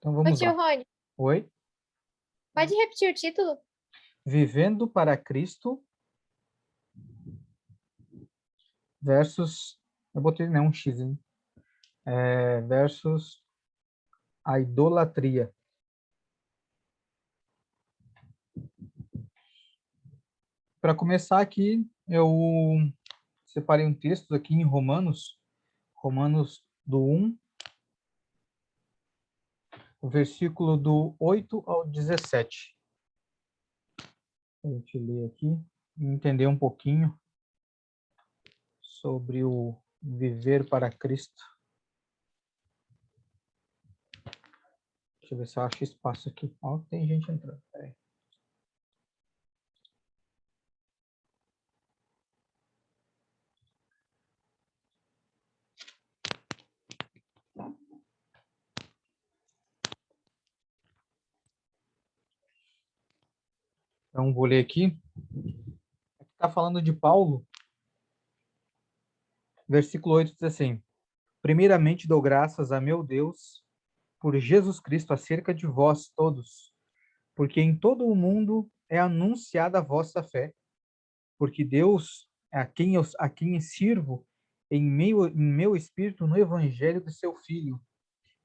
Então Ô, vamos tio lá. Rony, Oi? pode repetir o título? Vivendo para Cristo versus... Eu botei, né, um X, hein? Versus a idolatria. Para começar aqui, eu separei um texto aqui em Romanos, Romanos do 1, o versículo do 8 ao 17. A gente lê aqui e entender um pouquinho sobre o viver para Cristo. Deixa eu ver se eu acho espaço aqui. Ó, tem gente entrando. Peraí. Então, vou ler aqui. Está falando de Paulo. Versículo 8 diz assim: Primeiramente dou graças a meu Deus por Jesus Cristo acerca de vós todos, porque em todo o mundo é anunciada a vossa fé, porque Deus, a quem sirvo em meu espírito no evangelho do seu Filho,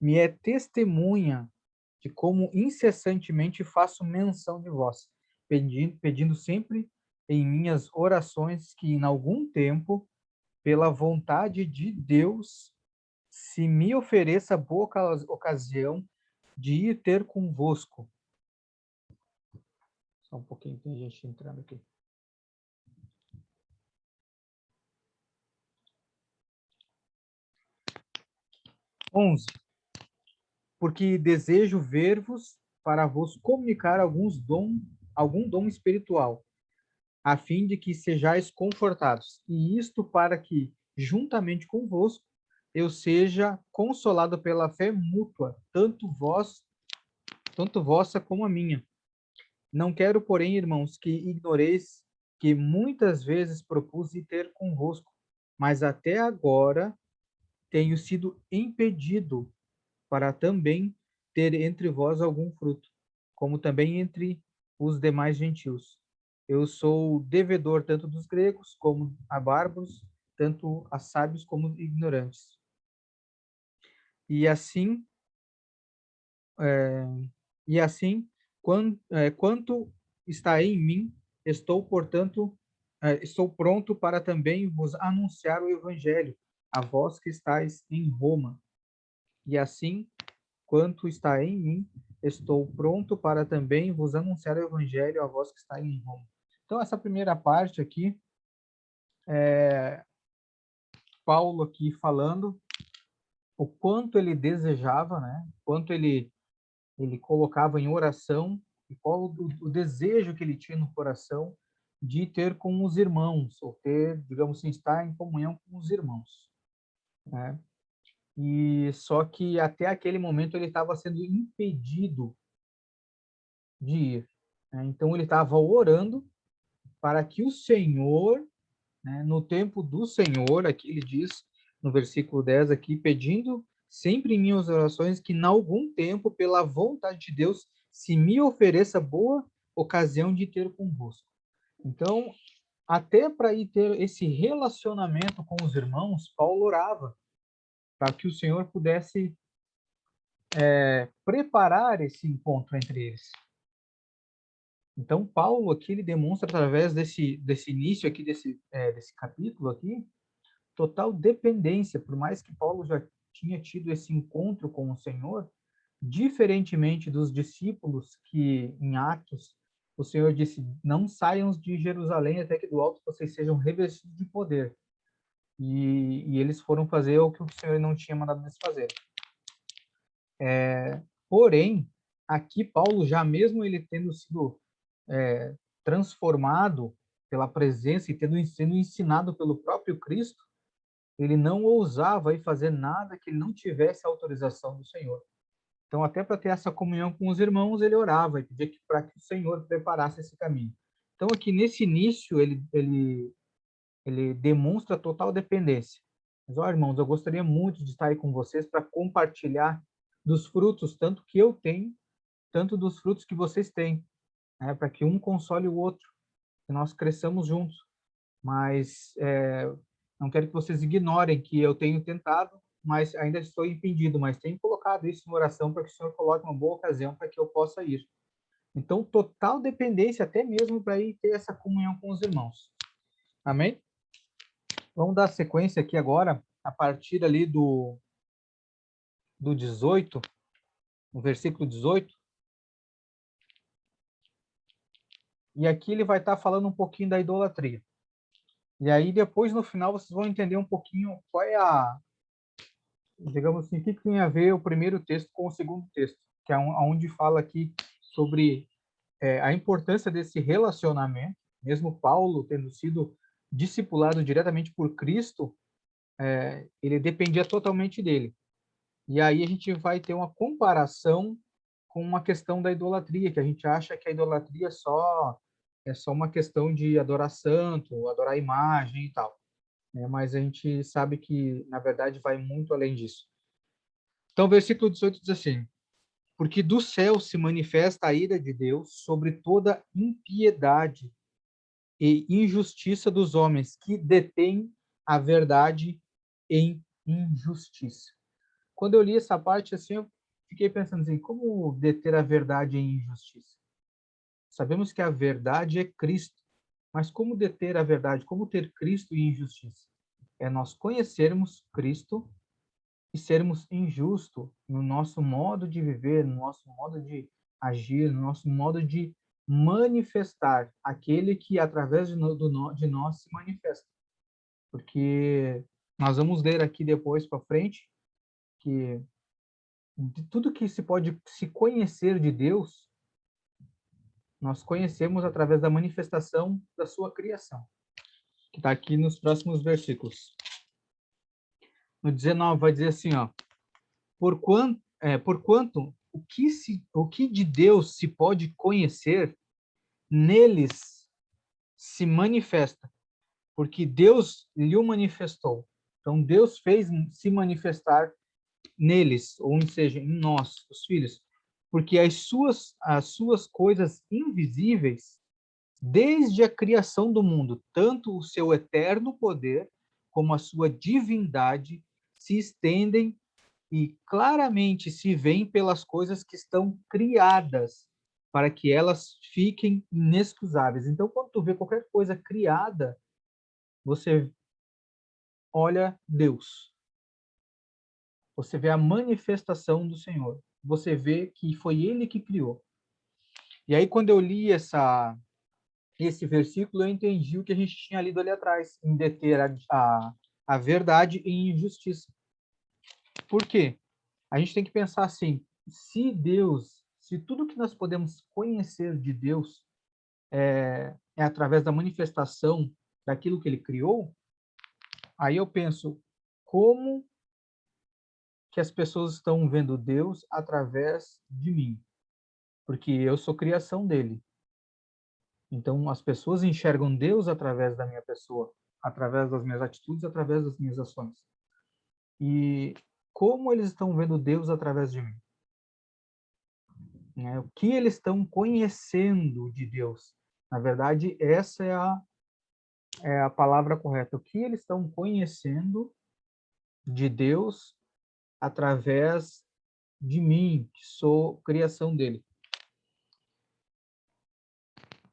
me é testemunha de como incessantemente faço menção de vós, pedindo sempre em minhas orações que em algum tempo, pela vontade de Deus, se me ofereça boa ocasião de ir ter convosco. Só um pouquinho, tem gente entrando aqui. 11. Porque desejo ver-vos para vos comunicar algum dom espiritual, a fim de que sejais confortados. E isto para que, juntamente convosco, eu seja consolado pela fé mútua, tanto vossa como a minha. Não quero, porém, irmãos, que ignoreis que muitas vezes propus ir ter convosco, mas até agora tenho sido impedido para também ter entre vós algum fruto, como também entre os demais gentios. Eu sou devedor tanto dos gregos como a bárbaros, tanto a sábios como ignorantes. E assim, é, quanto está em mim, estou pronto para também vos anunciar o evangelho, a vós que estáis em Roma. E assim, quanto está em mim, estou pronto para também vos anunciar o evangelho a vós que estáis em Roma. Então, essa primeira parte aqui, Paulo aqui falando o quanto ele desejava, né? Quanto ele colocava em oração e qual o desejo que ele tinha no coração de ter com os irmãos, ou ter, digamos assim, estar em comunhão com os irmãos, né? E só que até aquele momento ele estava sendo impedido de ir, né? Então ele estava orando para que o Senhor, né, no tempo do Senhor, aqui ele diz no versículo 10 aqui, pedindo sempre em minhas orações que, em algum tempo, pela vontade de Deus, se me ofereça boa ocasião de ter convosco. Então, até para ir ter esse relacionamento com os irmãos, Paulo orava para que o Senhor pudesse preparar esse encontro entre eles. Então, Paulo aqui ele demonstra através desse início aqui desse capítulo aqui total dependência, por mais que Paulo já tinha tido esse encontro com o Senhor, diferentemente dos discípulos que em Atos o Senhor disse: não saiam de Jerusalém até que do alto vocês sejam revestidos de poder. E eles foram fazer o que o Senhor não tinha mandado eles fazer. Porém, aqui Paulo, já mesmo ele tendo sido transformado pela presença e sendo ensinado pelo próprio Cristo, ele não ousava ir fazer nada que ele não tivesse a autorização do Senhor. Então, até para ter essa comunhão com os irmãos, ele orava e pedia para que o Senhor preparasse esse caminho. Então, aqui nesse início, ele demonstra total dependência. Mas, ó, irmãos, eu gostaria muito de estar aí com vocês para compartilhar dos frutos, tanto que eu tenho, tanto dos frutos que vocês têm, né? Para que um console o outro, que nós cresçamos juntos. Mas não quero que vocês ignorem que eu tenho tentado, mas ainda estou impedido, mas tenho colocado isso em oração para que o Senhor coloque uma boa ocasião para que eu possa ir. Então, total dependência até mesmo para ir ter essa comunhão com os irmãos. Amém? Vamos dar sequência aqui agora, a partir ali do 18, no versículo 18. E aqui ele vai estar falando um pouquinho da idolatria. E aí depois, no final, vocês vão entender um pouquinho qual é digamos assim, o que tem a ver o primeiro texto com o segundo texto, que é onde fala aqui sobre a importância desse relacionamento. Mesmo Paulo tendo sido discipulado diretamente por Cristo, ele dependia totalmente dele. E aí a gente vai ter uma comparação com uma questão da idolatria, que a gente acha que a idolatria é só uma questão de adorar santo, adorar imagem e tal, né? Mas a gente sabe que, na verdade, vai muito além disso. Então, o versículo 18 diz assim: porque do céu se manifesta a ira de Deus sobre toda impiedade e injustiça dos homens que detêm a verdade em injustiça. Quando eu li essa parte, assim, eu fiquei pensando assim, como deter a verdade em injustiça? Sabemos que a verdade é Cristo, mas como deter a verdade? Como ter Cristo em injustiça? É nós conhecermos Cristo e sermos injustos no nosso modo de viver, no nosso modo de agir, no nosso modo de manifestar aquele que através de nós se manifesta. Porque nós vamos ler aqui depois para frente que de tudo que se pode se conhecer de Deus, nós conhecemos através da manifestação da sua criação, que está aqui nos próximos versículos. No 19 vai dizer assim, ó, porquanto o que de Deus se pode conhecer, neles se manifesta, porque Deus lhe o manifestou. Então, Deus fez se manifestar neles, ou seja, em nós, os filhos, porque as suas coisas invisíveis, desde a criação do mundo, tanto o seu eterno poder como a sua divindade se estendem e claramente se veem pelas coisas que estão criadas, para que elas fiquem inexcusáveis. Então, quando tu vê qualquer coisa criada, você olha Deus. Você vê a manifestação do Senhor. Você vê que foi Ele que criou. E aí, quando eu li esse versículo, eu entendi o que a gente tinha lido ali atrás, em deter a verdade em injustiça. Por quê? A gente tem que pensar assim, se tudo que nós podemos conhecer de Deus é através da manifestação daquilo que Ele criou, aí eu penso, como que as pessoas estão vendo Deus através de mim? Porque eu sou criação dele. Então, as pessoas enxergam Deus através da minha pessoa, através das minhas atitudes, através das minhas ações. E como eles estão vendo Deus através de mim? Né? O que eles estão conhecendo de Deus? Na verdade, essa é a palavra correta. O que eles estão conhecendo de Deus através de mim, que sou criação dele.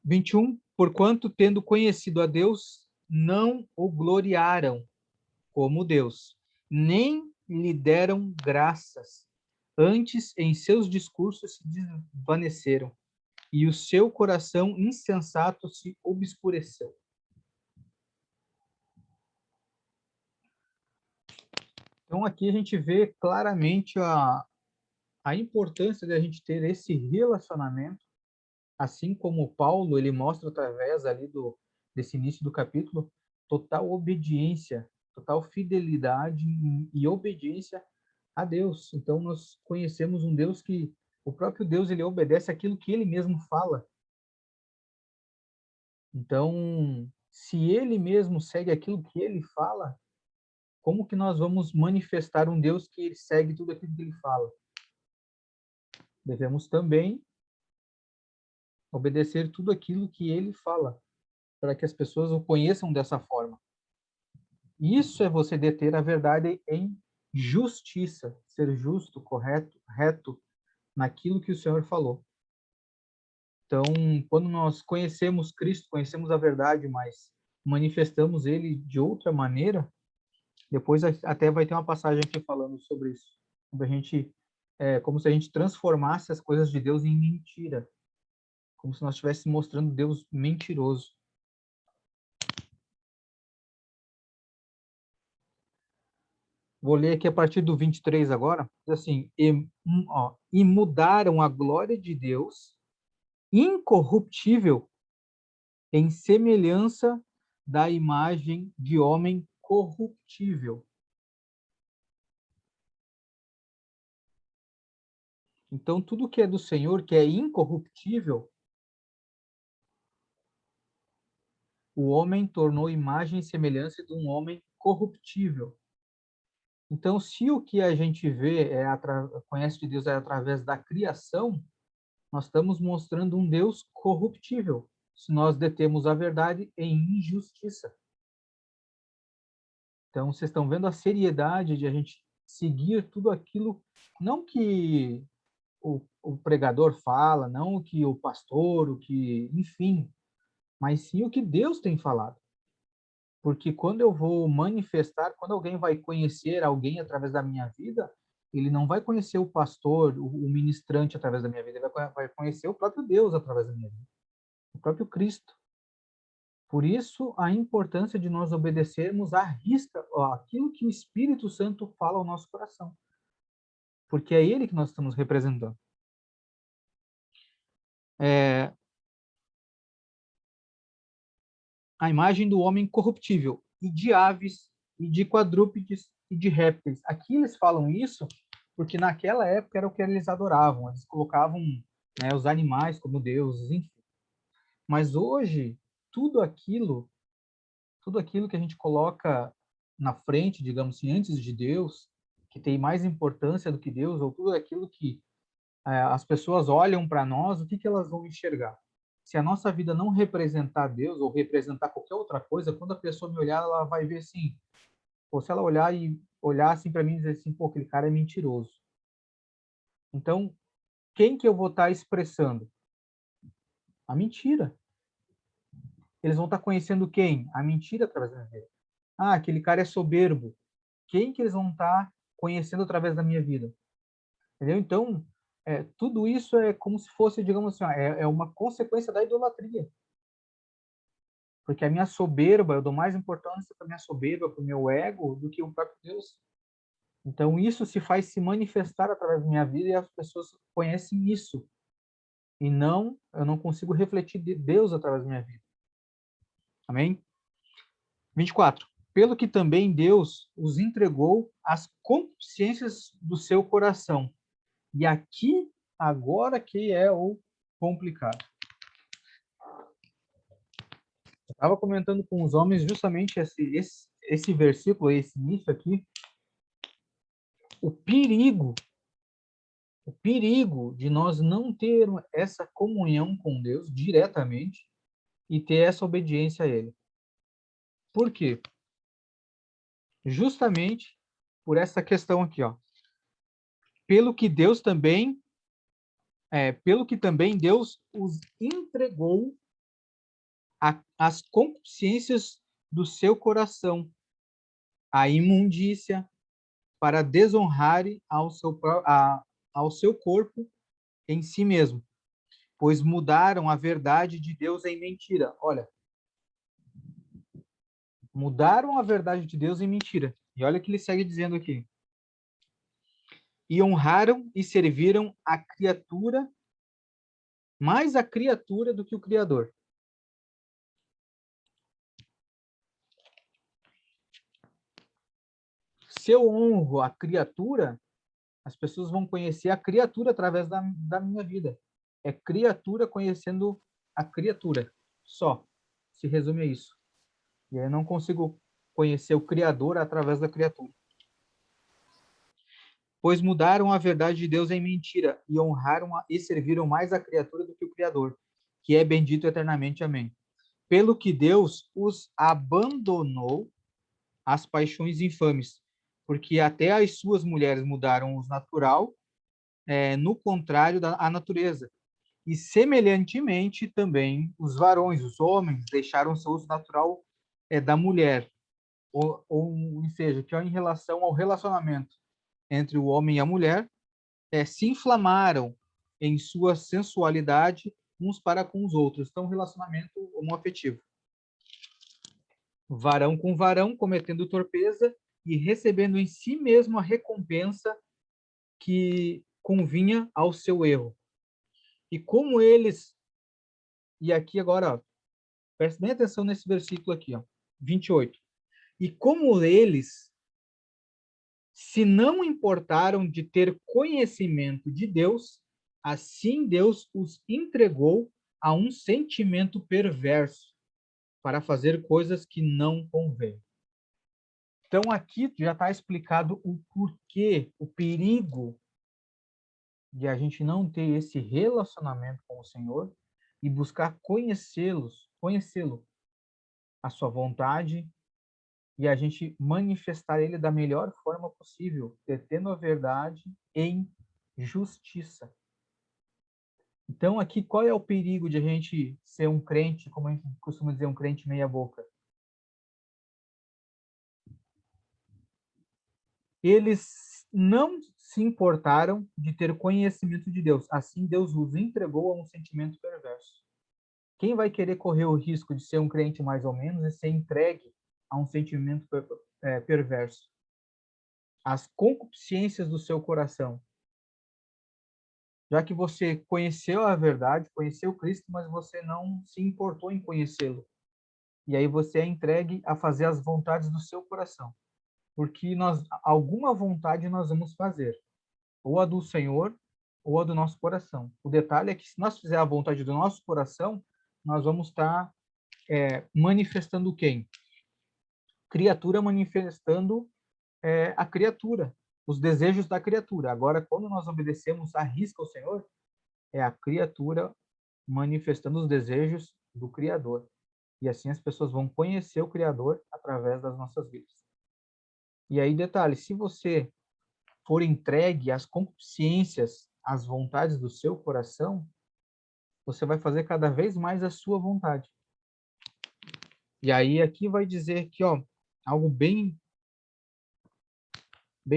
21. Porquanto, tendo conhecido a Deus, não o gloriaram como Deus, nem lhe deram graças. Antes, em seus discursos se desvaneceram, e o seu coração insensato se obscureceu. Então, aqui a gente vê claramente a importância de a gente ter esse relacionamento, assim como Paulo, ele mostra através ali desse início do capítulo, total obediência, total fidelidade e obediência a Deus. Então, nós conhecemos um Deus que, o próprio Deus, ele obedece aquilo que ele mesmo fala. Então, se ele mesmo segue aquilo que ele fala, como que nós vamos manifestar um Deus que segue tudo aquilo que ele fala? devemos também obedecer tudo aquilo que ele fala, para que as pessoas o conheçam dessa forma. Isso é você deter a verdade em justiça, ser justo, correto, reto naquilo que o Senhor falou. Então, quando nós conhecemos Cristo, conhecemos a verdade, mas manifestamos ele de outra maneira, depois até vai ter uma passagem aqui falando sobre isso. Sobre a gente, como se a gente transformasse as coisas de Deus em mentira. Como se nós estivéssemos mostrando Deus mentiroso. Vou ler aqui a partir do 23 agora. Diz assim, e mudaram a glória de Deus, incorruptível, em semelhança da imagem de homem corruptível. Então, tudo que é do Senhor, que é incorruptível, o homem tornou imagem e semelhança de um homem corruptível. Então, se o que a gente vê, conhece de Deus é através da criação, nós estamos mostrando um Deus corruptível, se nós detemos a verdade em injustiça. Então, vocês estão vendo a seriedade de a gente seguir tudo aquilo, não que o pregador fala, não o que o pastor, enfim, mas sim o que Deus tem falado. Porque quando eu vou manifestar, quando alguém vai conhecer alguém através da minha vida, ele não vai conhecer o pastor, o ministrante através da minha vida, ele vai conhecer o próprio Deus através da minha vida, o próprio Cristo. Por isso, a importância de nós obedecermos à risca aquilo que o Espírito Santo fala ao nosso coração. Porque é ele que nós estamos representando. A imagem do homem corruptível, e de aves, e de quadrúpedes, e de répteis. Aqui eles falam isso porque naquela época era o que eles adoravam. Eles colocavam, né, os animais como deuses, enfim. Mas hoje, tudo aquilo que a gente coloca na frente, digamos assim, antes de Deus, que tem mais importância do que Deus, ou tudo aquilo que as pessoas olham para nós, o que elas vão enxergar? Se a nossa vida não representar Deus ou representar qualquer outra coisa, quando a pessoa me olhar, ela vai ver assim, ou se ela olhar assim para mim e dizer assim, pô, aquele cara é mentiroso. Então, quem que eu vou estar expressando? A mentira. Eles vão estar conhecendo quem? A mentira através da minha vida. Ah, aquele cara é soberbo. Quem que eles vão estar conhecendo através da minha vida? Entendeu? Então, tudo isso é como se fosse, digamos assim, é uma consequência da idolatria. Porque a minha soberba, eu dou mais importância para a minha soberba, para o meu ego, do que o próprio Deus. Então, isso se faz se manifestar através da minha vida e as pessoas conhecem isso. E não, eu não consigo refletir de Deus através da minha vida. Amém? 24. Pelo que também Deus os entregou às concupiscências do seu coração. E aqui, agora que é o complicado. Eu estava comentando com os homens justamente esse versículo, esse início aqui, o perigo de nós não termos essa comunhão com Deus diretamente e ter essa obediência a Ele. Por quê? Justamente por essa questão aqui, ó. Pelo que também Deus os entregou às concupiscências do seu coração, à imundícia, para desonrarem ao seu corpo em si mesmo, pois mudaram a verdade de Deus em mentira. Olha, mudaram a verdade de Deus em mentira. E olha o que ele segue dizendo aqui. E honraram e serviram a criatura, mais a criatura do que o Criador. Se eu honro a criatura, as pessoas vão conhecer a criatura através da minha vida. É criatura conhecendo a criatura. Só. Se resume a isso. E aí eu não consigo conhecer o Criador através da criatura. pois mudaram a verdade de Deus em mentira e e serviram mais a criatura do que o Criador, que é bendito eternamente. Amém. Pelo que Deus os abandonou às paixões infames, porque até as suas mulheres mudaram o natural, no contrário à natureza. E, semelhantemente, também os homens, deixaram seu uso natural da mulher, ou seja, que em relação ao relacionamento entre o homem e a mulher, se inflamaram em sua sensualidade uns para com os outros. Então, relacionamento homoafetivo. Varão com varão, cometendo torpeza e recebendo em si mesmo a recompensa que convinha ao seu erro. E como eles... E aqui agora, ó, preste bem atenção nesse versículo aqui, ó, 28. E como eles se não importaram de ter conhecimento de Deus, assim Deus os entregou a um sentimento perverso para fazer coisas que não convêm. Então, aqui já está explicado o porquê, o perigo de a gente não ter esse relacionamento com o Senhor e buscar conhecê-lo, a sua vontade, e a gente manifestar ele da melhor forma possível, detendo a verdade em justiça. Então, aqui, qual é o perigo de a gente ser um crente, como a gente costuma dizer, um crente meia boca? Eles não se importaram de ter conhecimento de Deus. Assim, Deus os entregou a um sentimento perverso. Quem vai querer correr o risco de ser um crente mais ou menos e ser entregue a um sentimento perverso? As concupiscências do seu coração. Já que você conheceu a verdade, conheceu Cristo, mas você não se importou em conhecê-lo. E aí você é entregue a fazer as vontades do seu coração. Porque alguma vontade nós vamos fazer. Ou a do Senhor, ou a do nosso coração. O detalhe é que se nós fizermos a vontade do nosso coração, nós vamos estar manifestando quem? Criatura manifestando a criatura, os desejos da criatura. Agora, quando nós obedecemos à risca ao Senhor, é a criatura manifestando os desejos do Criador. E assim as pessoas vão conhecer o Criador através das nossas vidas. E aí, detalhe, se você for entregue às concupiscências, às vontades do seu coração, você vai fazer cada vez mais a sua vontade. E aí aqui vai dizer que, ó, algo bem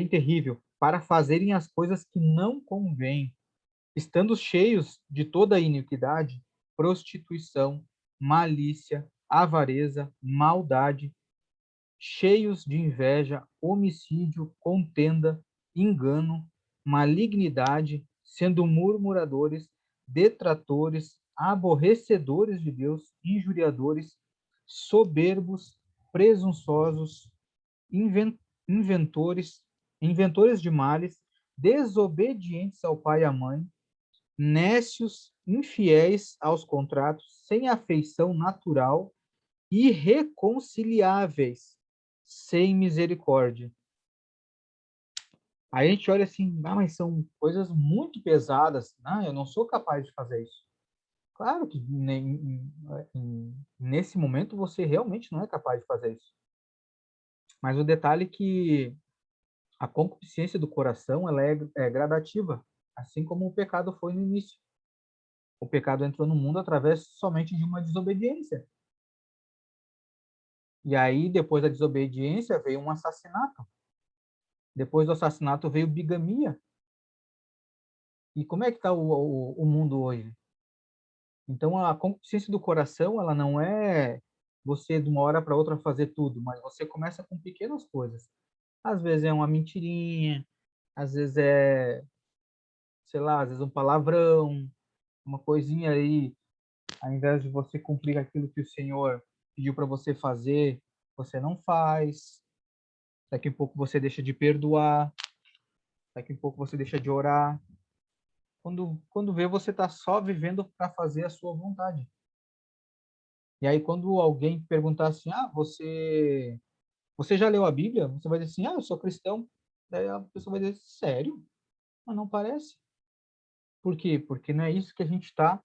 terrível, para fazerem as coisas que não convêm, estando cheios de toda iniquidade, prostituição, malícia, avareza, maldade, cheios de inveja, homicídio, contenda, engano, malignidade, sendo murmuradores, detratores, aborrecedores de Deus, injuriadores, soberbos, presunçosos, inventores de males, desobedientes ao pai e à mãe, nécios, infiéis aos contratos, sem afeição natural, irreconciliáveis, sem misericórdia. Aí a gente olha assim, mas são coisas muito pesadas. Não, eu não sou capaz de fazer isso. Claro que nesse momento você realmente não é capaz de fazer isso. Mas o detalhe é que a concupiscência do coração ela é gradativa, assim como o pecado foi no início. O pecado entrou no mundo através somente de uma desobediência. E aí, depois da desobediência, veio um assassinato. Depois do assassinato veio bigamia. E como é que está o mundo hoje? Então, a concupiscência do coração, ela não é você de uma hora para outra fazer tudo, mas você começa com pequenas coisas. Às vezes é uma mentirinha, às vezes é, sei lá, às vezes um palavrão, uma coisinha aí, ao invés de você cumprir aquilo que o Senhor pediu para você fazer, você não faz. Daqui a pouco você deixa de perdoar, daqui a pouco você deixa de orar. Quando vê, você está só vivendo para fazer a sua vontade. E aí, quando alguém perguntar assim, você já leu a Bíblia? Você vai dizer assim, eu sou cristão. Daí a pessoa vai dizer, sério? Mas não parece. Por quê? Porque não é isso que a gente está,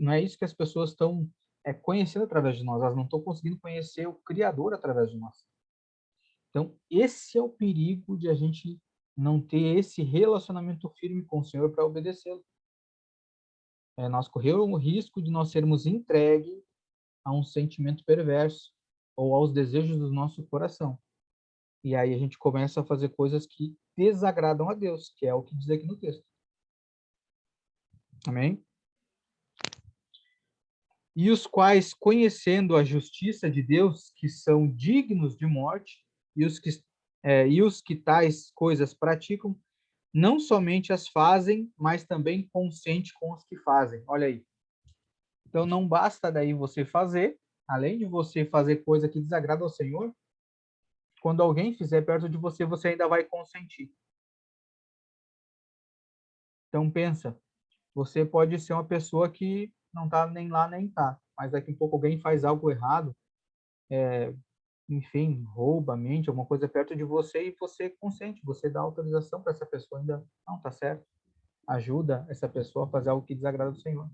não é isso que as pessoas estão conhecendo através de nós. Elas não estão conseguindo conhecer o Criador através de nós. Então, esse é o perigo de a gente não ter esse relacionamento firme com o Senhor para obedecê-lo. Nós corremos o risco de nós sermos entregues a um sentimento perverso ou aos desejos do nosso coração. E aí a gente começa a fazer coisas que desagradam a Deus, que é o que diz aqui no texto. Amém? E os quais, conhecendo a justiça de Deus, que são dignos de morte, e os que tais coisas praticam, não somente as fazem, mas também consente com os que fazem. Olha aí. Então não basta daí você fazer, além de você fazer coisa que desagrada ao Senhor, quando alguém fizer perto de você, você ainda vai consentir. Então pensa, você pode ser uma pessoa que não está nem lá nem cá, mas daqui a pouco alguém faz algo errado, enfim, rouba, mente, alguma coisa perto de você e você consente, você dá autorização para essa pessoa ainda, não, tá certo, ajuda essa pessoa a fazer algo que desagrada ao Senhor.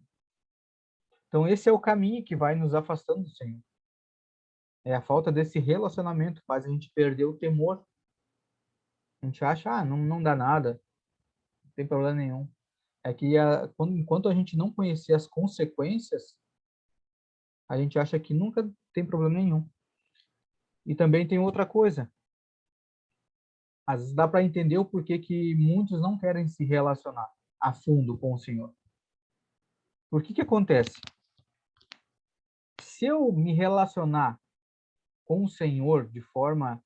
Então esse é o caminho que vai nos afastando do Senhor. A falta desse relacionamento faz a gente perder o temor. A gente acha, não dá nada, não tem problema nenhum. É que enquanto a gente não conhecer as consequências, a gente acha que nunca tem problema nenhum. E também tem outra coisa. Às vezes dá para entender o porquê que muitos não querem se relacionar a fundo com o Senhor. Por que acontece? Se eu me relacionar com o Senhor de forma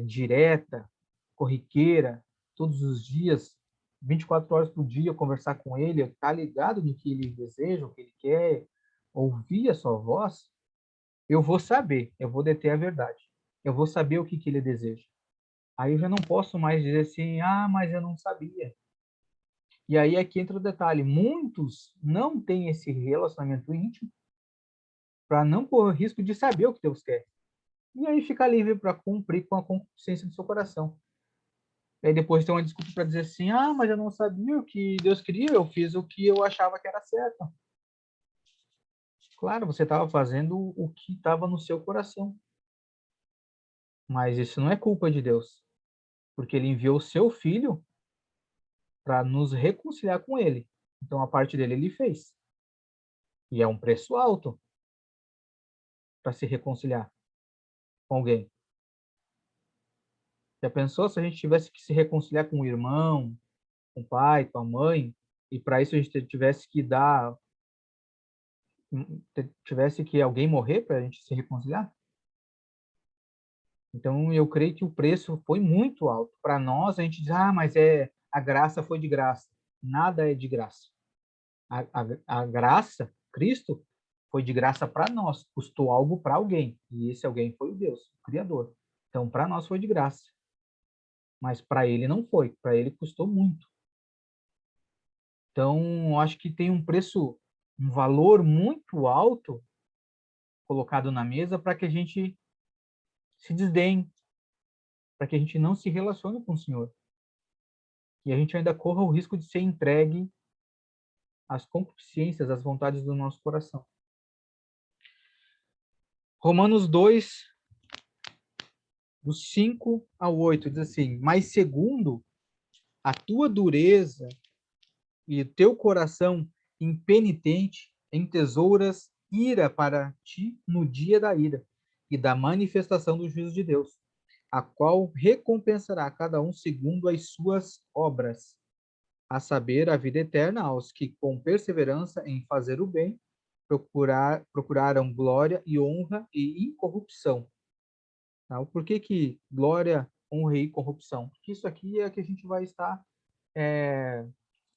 direta, corriqueira, todos os dias, 24 horas por dia, conversar com Ele, estar ligado no que Ele deseja, o que Ele quer, ouvir a sua voz, eu vou saber, eu vou deter a verdade. Eu vou saber o que Ele deseja. Aí eu já não posso mais dizer assim, mas eu não sabia. E aí é que entra o detalhe. Muitos não têm esse relacionamento íntimo para não correr o risco de saber o que Deus quer. E aí fica livre para cumprir com a consciência do seu coração. E aí depois tem uma desculpa para dizer assim, mas eu não sabia o que Deus queria, eu fiz o que eu achava que era certo. Claro, você estava fazendo o que estava no seu coração. Mas isso não é culpa de Deus, porque Ele enviou o seu Filho para nos reconciliar com Ele. Então a parte dele Ele fez. E é um preço alto para se reconciliar com alguém. Já pensou se a gente tivesse que se reconciliar com o irmão, com o pai, com a mãe, e para isso a gente tivesse que alguém morrer para a gente se reconciliar? Então eu creio que o preço foi muito alto. Para nós a gente diz, mas a graça foi de graça. Nada é de graça. A graça, Cristo, foi de graça para nós, custou algo para alguém, e esse alguém foi o Deus, o Criador. Então, para nós foi de graça, mas para ele não foi, para ele custou muito. Então, acho que tem um preço, um valor muito alto colocado na mesa para que a gente se desdenhe, para que a gente não se relacione com o Senhor. E a gente ainda corra o risco de ser entregue às concupiscências, às vontades do nosso coração. Romanos 2, do 5 ao 8, diz assim: mas segundo a tua dureza e o teu coração impenitente entesouras ira para ti no dia da ira e da manifestação do juízo de Deus, a qual recompensará cada um segundo as suas obras, a saber, a vida eterna aos que, com perseverança em fazer o bem, procuraram glória e honra e incorrupção. Tá? Por que glória, honra e corrupção? Porque isso aqui é que a gente vai estar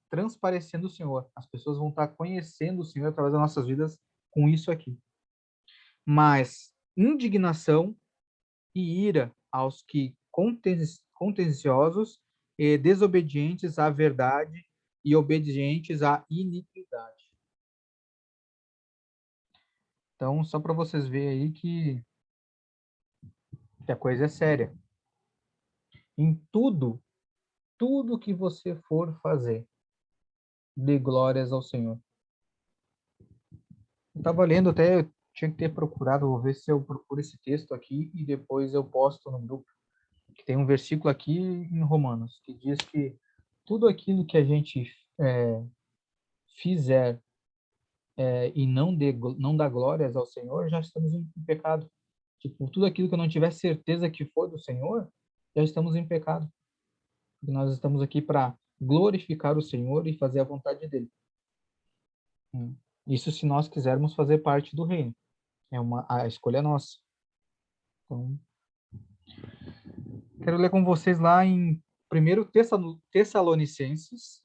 transparecendo o Senhor. As pessoas vão estar conhecendo o Senhor através das nossas vidas com isso aqui. Mas indignação e ira aos que contenciosos e desobedientes à verdade e obedientes à iniquidade. Então, só para vocês verem aí que a coisa é séria. Em tudo, tudo que você for fazer, dê glórias ao Senhor. Eu estava lendo até, eu tinha que ter procurado, vou ver se eu procuro esse texto aqui e depois eu posto no grupo. Que tem um versículo aqui em Romanos que diz que tudo aquilo que a gente fizer e não dá glórias ao Senhor, já estamos em pecado. Tipo, tudo aquilo que eu não tiver certeza que foi do Senhor, já estamos em pecado. E nós estamos aqui para glorificar o Senhor e fazer a vontade dele. Isso se nós quisermos fazer parte do reino. A escolha é nossa. Então, quero ler com vocês lá em 1 Tessalonicenses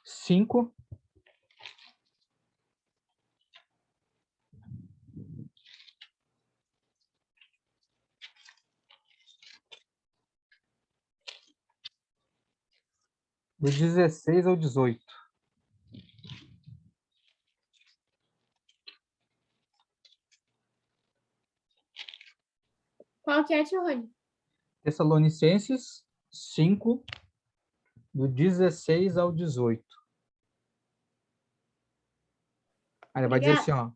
5, do 16 ao 18. Qual que é, tio Rony? Tessalonicenses 5, do 16 ao 18. Aí ele vai dizer assim, Obrigada. ó,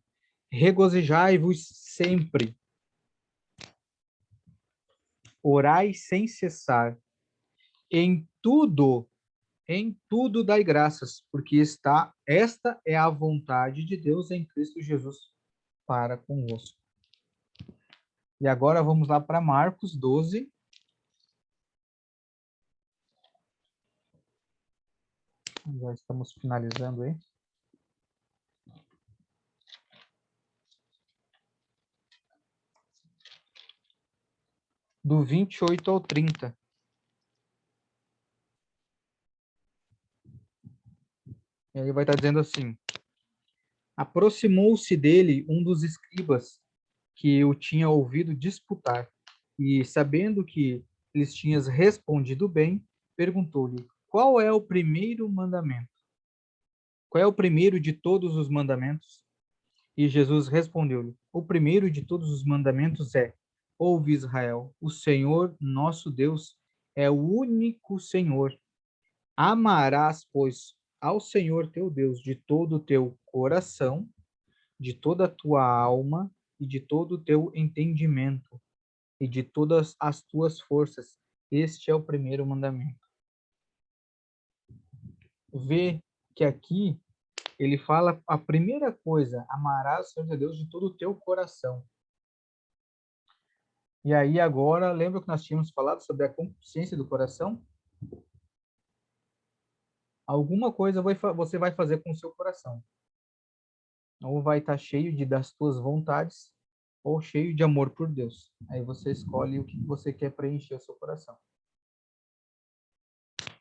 regozijai-vos sempre, orai sem cessar, em tudo dai graças, porque esta é a vontade de Deus em Cristo Jesus para convosco. E agora vamos lá para Marcos 12. Já estamos finalizando aí. Do 28 ao 30. E aí vai estar dizendo assim: aproximou-se dele um dos escribas que o tinha ouvido disputar, e sabendo que lhes tinhas respondido bem, perguntou-lhe: qual é o primeiro mandamento? Qual é o primeiro de todos os mandamentos? E Jesus respondeu-lhe: o primeiro de todos os mandamentos é: ouve Israel, o Senhor nosso Deus é o único Senhor. Amarás, pois, ao Senhor teu Deus de todo o teu coração, de toda a tua alma e de todo o teu entendimento e de todas as tuas forças. Este é o primeiro mandamento. Vê que aqui ele fala a primeira coisa: amarás o Senhor teu Deus de todo o teu coração. E aí agora, lembra que nós tínhamos falado sobre a concupiscência do coração? Alguma coisa você vai fazer com o seu coração. Ou vai estar cheio das tuas vontades, ou cheio de amor por Deus. Aí você escolhe o que você quer preencher o seu coração.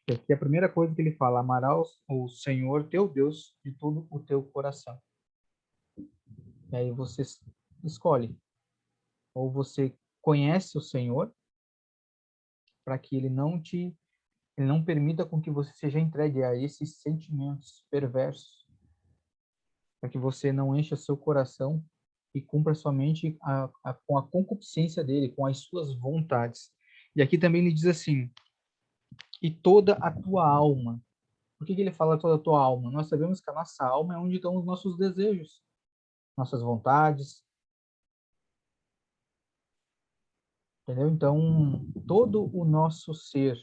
E aqui a primeira coisa que ele fala: amarás o Senhor teu Deus de todo o teu coração. E aí você escolhe. Ou você conhece o Senhor, para que ele não permita com que você seja entregue a esses sentimentos perversos, para que você não encha seu coração e cumpra somente com a concupiscência dele, com as suas vontades. E aqui também ele diz assim: e toda a tua alma. Por que ele fala toda a tua alma? Nós sabemos que a nossa alma é onde estão os nossos desejos, nossas vontades, entendeu? Então, todo o nosso ser.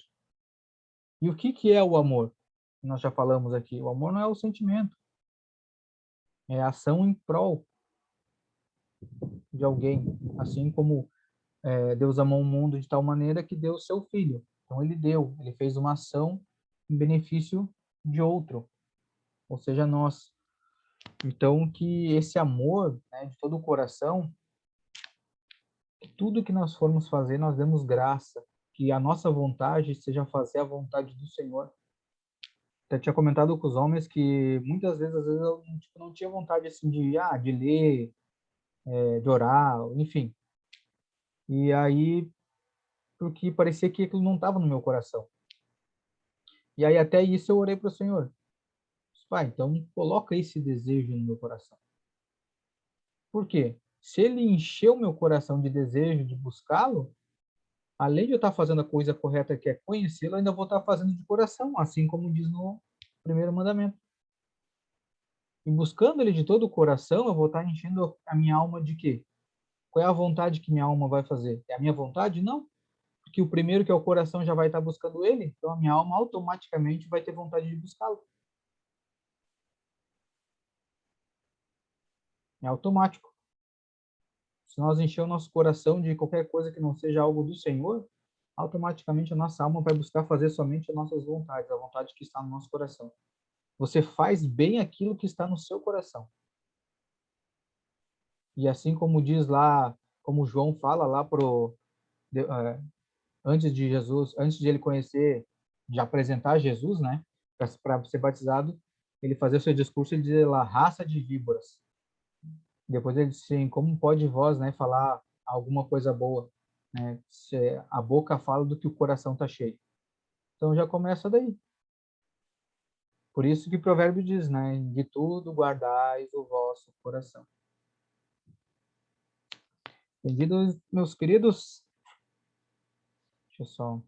E o que é o amor? Nós já falamos aqui. O amor não é o sentimento, é a ação em prol de alguém. Assim como Deus amou o mundo de tal maneira que deu o seu filho. Então, ele fez uma ação em benefício de outro, ou seja, nós. Então, que esse amor, né, de todo o coração, que tudo que nós formos fazer, nós demos graça, que a nossa vontade seja fazer a vontade do Senhor. Eu tinha comentado com os homens que muitas vezes, às vezes eu tipo, não tinha vontade assim de ler, de orar, enfim. E aí, porque parecia que aquilo não estava no meu coração. E aí até isso eu orei para o Senhor. Pai, então coloca esse desejo no meu coração. Por quê? Se ele encheu meu coração de desejo de buscá-lo, além de eu estar fazendo a coisa correta, que é conhecê-lo, eu ainda vou estar fazendo de coração, assim como diz no primeiro mandamento. E buscando ele de todo o coração, eu vou estar enchendo a minha alma de quê? Qual é a vontade que minha alma vai fazer? É a minha vontade? Não. Porque o primeiro, que é o coração, já vai estar buscando ele, então a minha alma automaticamente vai ter vontade de buscá-lo. É automático. Se nós encher o nosso coração de qualquer coisa que não seja algo do Senhor, automaticamente a nossa alma vai buscar fazer somente as nossas vontades, a vontade que está no nosso coração. Você faz bem aquilo que está no seu coração. E assim como diz lá, como João fala lá antes de Jesus, antes de ele conhecer, de apresentar Jesus, né, para ser batizado, ele fazia o seu discurso e dizia lá, raça de víboras. Depois ele disse assim, como pode vós, né, falar alguma coisa boa, né? Se a boca fala do que o coração está cheio. Então já começa daí. Por isso que o provérbio diz, né, de tudo guardais o vosso coração. Entendido, meus queridos? Deixa eu só